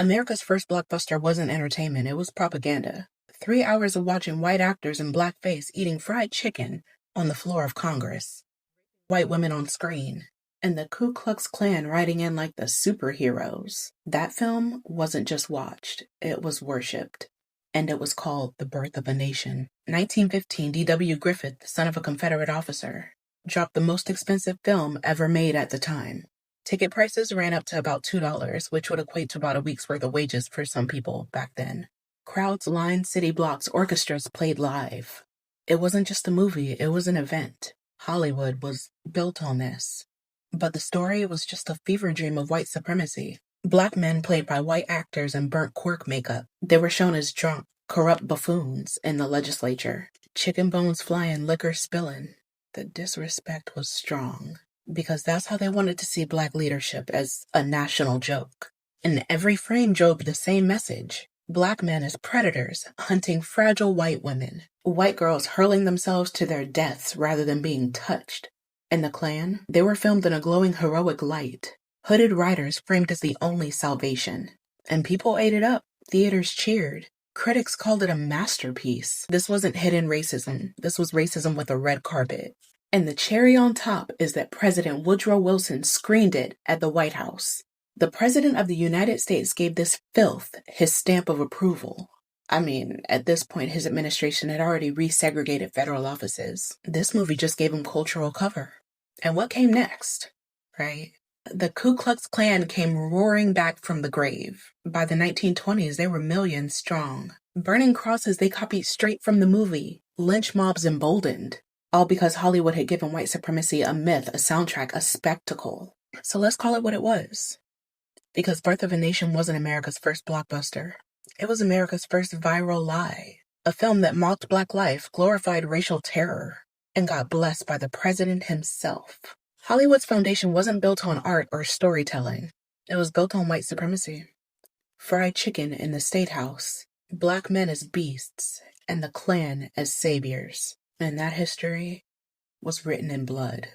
America's first blockbuster wasn't entertainment, it was propaganda. 3 hours of watching white actors in blackface eating fried chicken on the floor of Congress. White women on screen. And the Ku Klux Klan riding in like the superheroes. That film wasn't just watched, it was worshipped. And it was called The Birth of a Nation. 1915, D.W. Griffith, the son of a Confederate officer, dropped the most expensive film ever made at the time. Ticket prices ran up to about $2, which would equate to about a week's worth of wages for some people back then. Crowds lined city blocks, orchestras played live. It wasn't just a movie, it was an event. Hollywood was built on this. But the story was just a fever dream of white supremacy. Black men played by white actors in burnt cork makeup. They were shown as drunk, corrupt buffoons in the legislature. Chicken bones flying, liquor spilling. The disrespect was strong. Because that's how they wanted to see black leadership, as a national joke. And every frame drove the same message. Black men as predators, hunting fragile white women. White girls hurling themselves to their deaths rather than being touched. And the Klan, they were filmed in a glowing heroic light. Hooded riders framed as the only salvation. And people ate it up. Theaters cheered. Critics called it a masterpiece. This wasn't hidden racism. This was racism with a red carpet. And the cherry on top is that President Woodrow Wilson screened it at the White House. The President of the United States gave this filth his stamp of approval. I mean, at this point, his administration had already resegregated federal offices. This movie just gave him cultural cover. And what came next, right? The Ku Klux Klan came roaring back from the grave. By the 1920s, they were millions strong. Burning crosses they copied straight from the movie. Lynch mobs emboldened. All because Hollywood had given white supremacy a myth, a soundtrack, a spectacle. So let's call it what it was. Because Birth of a Nation wasn't America's first blockbuster. It was America's first viral lie. A film that mocked black life, glorified racial terror, and got blessed by the president himself. Hollywood's foundation wasn't built on art or storytelling. It was built on white supremacy. Fried chicken in the State House, black men as beasts, and the Klan as saviors. And that history was written in blood.